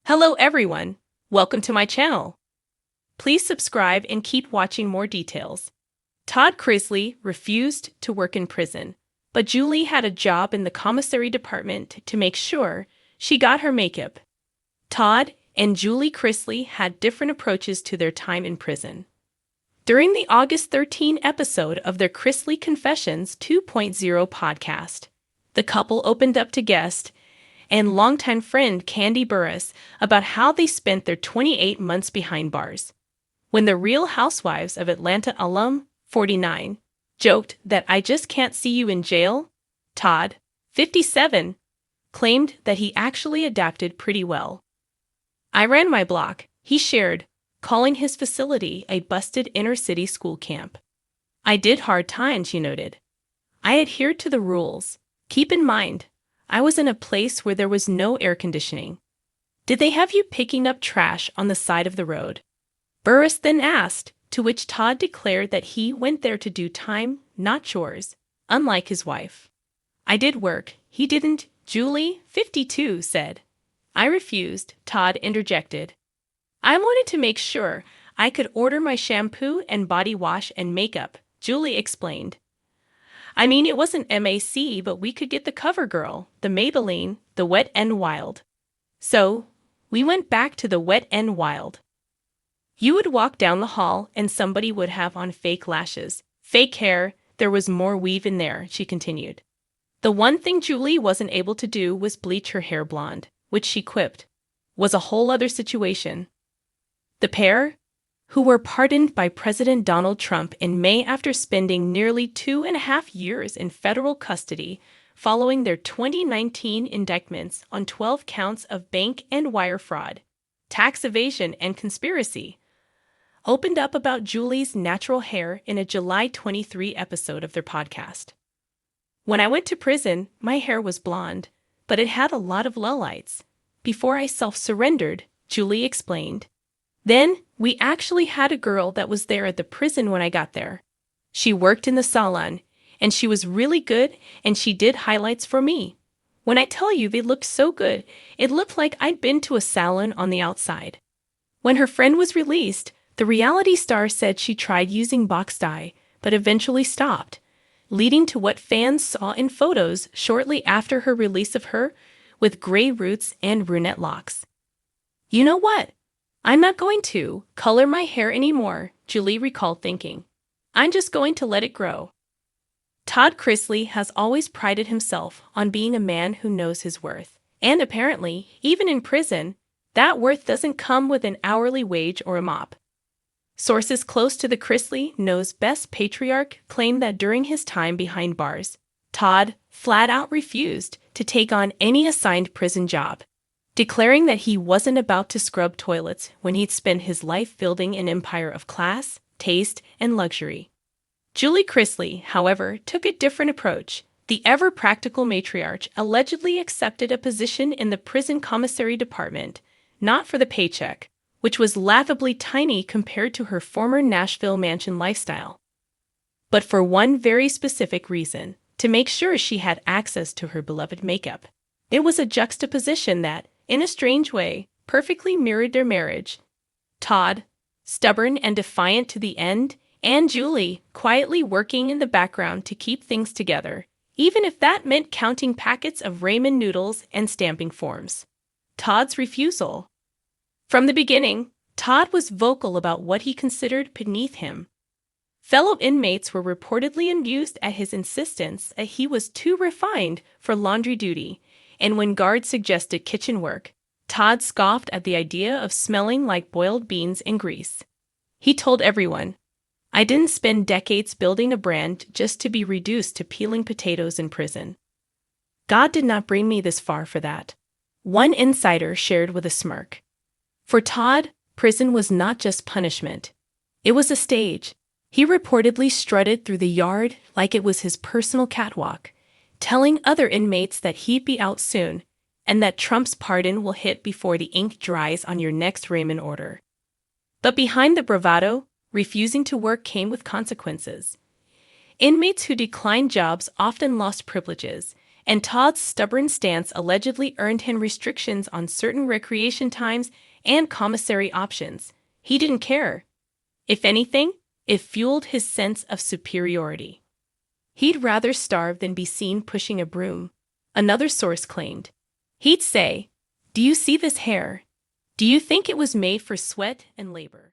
Hello everyone, welcome to my channel. Please subscribe and keep watching more details. Todd Chrisley refused to work in prison, but Julie had a job in the commissary department to make sure she got her makeup. Todd and Julie Chrisley had different approaches to their time in prison. During the August 13 episode of their Chrisley Confessions 2.0 podcast, the couple opened up to guest and longtime friend Candy Burris about how they spent their 28 months behind bars. When the Real Housewives of Atlanta alum, 49, joked that "I just can't see you in jail," Todd, 57, claimed that he actually adapted pretty well. "I ran my block," he shared, calling his facility a busted inner-city school camp. "I did hard times," you noted. "I adhered to the rules. Keep in mind, I was in a place where there was no air conditioning." "Did they have you picking up trash on the side of the road?" Burris then asked, to which Todd declared that he went there to do time, not chores, unlike his wife. "I did work, he didn't," Julie, 52, said. "I refused," Todd interjected. "I wanted to make sure I could order my shampoo and body wash and makeup," Julie explained. "I mean, it wasn't MAC, but we could get the CoverGirl, the Maybelline, the Wet n Wild. So, we went back to the Wet n Wild. You would walk down the hall and somebody would have on fake lashes, fake hair, there was more weave in there," she continued. The one thing Julie wasn't able to do was bleach her hair blonde, which she quipped was a whole other situation. The pair, who were pardoned by President Donald Trump in May after spending nearly 2.5 years in federal custody following their 2019 indictments on 12 counts of bank and wire fraud, tax evasion, and conspiracy, opened up about Julie's natural hair in a July 23 episode of their podcast. "When I went to prison, my hair was blonde, but it had a lot of lowlights. Before I self-surrendered," Julie explained. "Then, we actually had a girl that was there at the prison when I got there. She worked in the salon, and she was really good, and she did highlights for me. When I tell you they looked so good, it looked like I'd been to a salon on the outside." When her friend was released, the reality star said she tried using box dye, but eventually stopped, leading to what fans saw in photos shortly after her release of her with gray roots and brunette locks. "You know what? I'm not going to color my hair anymore," Julie recalled thinking. "I'm just going to let it grow." Todd Chrisley has always prided himself on being a man who knows his worth. And apparently, even in prison, that worth doesn't come with an hourly wage or a mop. Sources close to the Chrisley Knows Best patriarch claim that during his time behind bars, Todd flat out refused to take on any assigned prison job, declaring that he wasn't about to scrub toilets when he'd spent his life building an empire of class, taste, and luxury. Julie Chrisley, however, took a different approach. The ever-practical matriarch allegedly accepted a position in the prison commissary department, not for the paycheck, which was laughably tiny compared to her former Nashville mansion lifestyle, but for one very specific reason: to make sure she had access to her beloved makeup. It was a juxtaposition that, in a strange way, perfectly mirrored their marriage. Todd, stubborn and defiant to the end, and Julie, quietly working in the background to keep things together, even if that meant counting packets of ramen noodles and stamping forms. Todd's refusal. From the beginning, Todd was vocal about what he considered beneath him. Fellow inmates were reportedly amused at his insistence that he was too refined for laundry duty, and when guards suggested kitchen work, Todd scoffed at the idea of smelling like boiled beans and grease. He told everyone, "I didn't spend decades building a brand just to be reduced to peeling potatoes in prison. God did not bring me this far for that," one insider shared with a smirk. For Todd, prison was not just punishment. It was a stage. He reportedly strutted through the yard like it was his personal catwalk, telling other inmates that he'd be out soon, and that Trump's pardon will hit before the ink dries on your next ramen order. But behind the bravado, refusing to work came with consequences. Inmates who declined jobs often lost privileges, And Todd's stubborn stance allegedly earned him restrictions on certain recreation times and commissary options. He didn't care. If anything, it fueled his sense of superiority. He'd rather starve than be seen pushing a broom, another source claimed. He'd say, "Do you see this hair? Do you think it was made for sweat and labor?"